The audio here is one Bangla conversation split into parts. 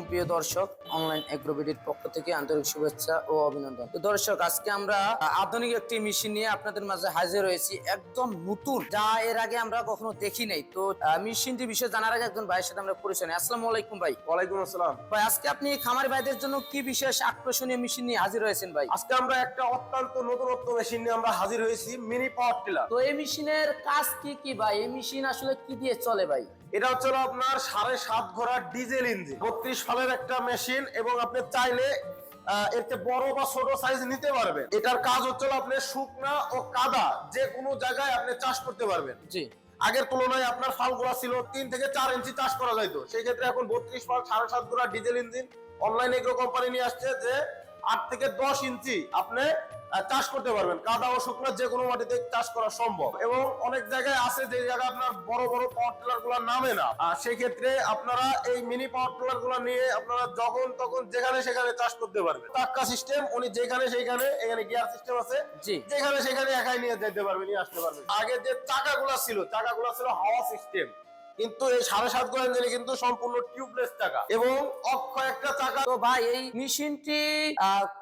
আলাইকুম প্রিয় দর্শক, অনলাইন এগ্রোবিডির পক্ষ থেকে আন্তরিক শুভেচ্ছা ও অভিনন্দন। তো দর্শক, আজকে আমরা আধুনিক একটি মেশিন নিয়ে আপনাদের মাঝে হাজির হয়েছি, একদম নতুন, যা এর আগে আমরা কখনো দেখি নাই। তো মেশিনটি বিষয়ে জানার আগে একজন ভাইয়ের সাথে আমরা পরিচয় নিই। আসসালামু আলাইকুম ভাই। ওয়ালাইকুম আসসালাম। ভাই, আজকে আপনি খামারি ভাইদের জন্য কি বিশেষ আকর্ষণীয় মেশিন নিয়ে হাজির হয়েছেন ভাই? আজকে আমরা একটা অত্যন্ত নতুনত্ব মেশিন নিয়ে আমরা হাজির হয়েছি, মিনি পাওয়ার টিলার। তো এই মেশিনের কাজ কি কি ভাই? এই মেশিন আসলে কি দিয়ে চলে ভাই? এটা হচ্ছে আপনার 7.5 ঘোড়া ডিজেল ইঞ্জিন, 32 ফালের একটা মেশিন, এবং আপনি চাইলে এতে বড় বা ছোট সাইজ নিতে পারবেন। এটার কাজ হচ্ছে আপনি শুকনা ও কাদা যে কোনো জায়গায় আপনি চাষ করতে পারবেন। জি। আগের তুলনায় আপনার ফালগুলা ছিল 3 থেকে 4 ইঞ্চি চাষ করা যাইতো, সেই ক্ষেত্রে এখন 32 ফাল 7.5 ঘোড়া diesel engine online agro company নিয়ে আসছে যে 8 থেকে 10 ইঞ্চি আপনি চাষ করতে পারবেন। কাদা ও শুকনো যে কোনো মাটিতে চাষ করা সম্ভব, এবং অনেক জায়গায় আছে যে জায়গায় আপনার বড় বড় পাওয়ার টিলার গুলা নামে না, আর সেই ক্ষেত্রে আপনারা এই মিনি পাওয়ার টিলার গুলা নিয়ে আপনারা যখন তখন যেখানে সেখানে চাষ করতে পারবেন। টাক্কা সিস্টেম, উনি যেখানে সেখানে, এখানে গিয়ার সিস্টেম আছে, জি। যেখানে সেখানে একাই নিয়ে যেতে পারবেন, নিয়ে আসতে পারবেন। আগে যে চাকাগুলা ছিল হাওয়া সিস্টেম, কিন্তু এই 7.5 ঘোড়া ইঞ্জিনে কিন্তু সম্পূর্ণ টিউবলেস চাকা এবং অক্ষয় একটা চাকা। তো ভাই, এই মেশিনটি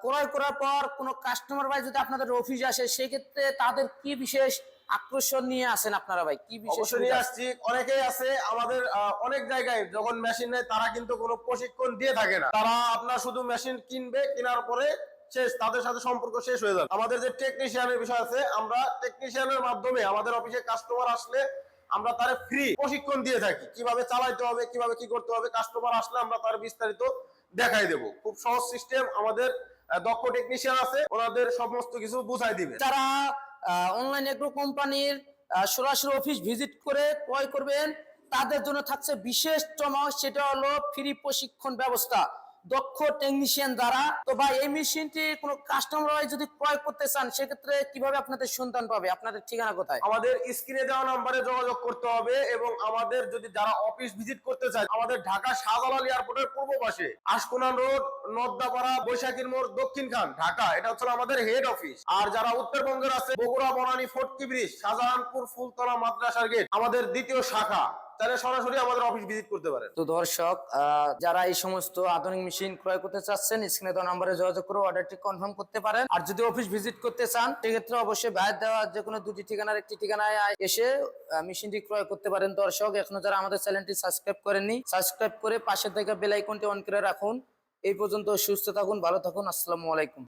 ক্রয় করার পর কোনো কাস্টমার ভাই যদি আপনাদের অফিসে আসে, সেক্ষেত্রে তাদের কি বিশেষ আকর্ষণ নিয়ে আসেন আপনারা ভাই? কি বিশেষ অবশ্যই নিয়ে আসছি। অনেকেই আছে আমাদের অনেক জায়গায় যখন মেশিন নেয় তারা কিন্তু কোনো প্রশিক্ষণ দিয়ে থাকে না, তারা আপনার শুধু মেশিন কিনবে, কেনার পরে শেষ, তাদের সাথে সম্পর্ক শেষ হয়ে যাবে। আমাদের যে টেকনিশিয়ানের বিষয় আছে, আমরা টেকনিশিয়ানের মাধ্যমে আমাদের অফিসে কাস্টমার আসলে আমরা তার ফ্রি প্রশিক্ষণ দিয়ে থাকি, কিভাবে চালাইতে হবে, কিভাবে কি করতে হবে। কাস্টমার আসলে আমরা তার বিস্তারিত দেখাই দেব। খুব সহজ সিস্টেম, আমাদের দক্ষ টেকনিশিয়ান আছে, ওনাদের সমস্ত কিছু বুঝাই দিবে। যারা অনলাইন এগ্রো কোম্পানির সরাসরি অফিস ভিজিট করে ক্রয় করবেন, তাদের জন্য থাকছে বিশেষ চমক, সেটা হলো ফ্রি প্রশিক্ষণ ব্যবস্থা দক্ষ টেকনিশিয়ান দ্বারা। তো ভাই, এই মেশিনটি কোনো কাস্টমার যদি ক্রয় করতে চান, সেক্ষেত্রে কিভাবে আপনাদের সন্ধান পাবে? আপনাদের ঠিকানা কোথায়? আমাদের স্ক্রিনে দেওয়া নম্বরে যোগাযোগ করতে হবে, এবং আমাদের যদি যারা অফিস ভিজিট করতে চায়, আমাদের ঢাকা শাহজালাল এয়ারপোর্টের পূর্ব পাশে আশকোনা রোড, নদ্দাপাড়া, বৈশাখীর মোড়, দক্ষিণ খান, ঢাকা, এটা হচ্ছে আমাদের হেড অফিস। আর যারা উত্তরবঙ্গের আছে, বগুড়া, বনানী, ফটকি ব্রিজ, শাহজাহানপুর, ফুলতলা মাদ্রাসার গেট, আমাদের দ্বিতীয় শাখা, তাহলে সরাসরি আমাদের অফিস ভিজিট করতে পারেন। তো দর্শক, যারা এই সমস্ত আধুনিক মেশিন ক্রয় করতে চাচ্ছেন, স্ক্রিনে দেওয়া নম্বরে যোগাযোগ করে অর্ডারটি কনফার্ম করতে পারেন। আর যদি অফিস ভিজিট করতে চান, সেক্ষেত্রে অবশ্যই বাইরে দেওয়া যে কোনো দুটি ঠিকানার একটি ঠিকানায় এসে মেশিনটি ক্রয় করতে পারেন। দর্শক, এখনো যারা আমাদের চ্যানেলটি সাবস্ক্রাইব করেননি, সাবস্ক্রাইব করে পাশে থেকে বেল আইকনটি অন করে রাখুন। এই পর্যন্ত সুস্থ থাকুন, ভালো থাকুন। আসসালামু আলাইকুম।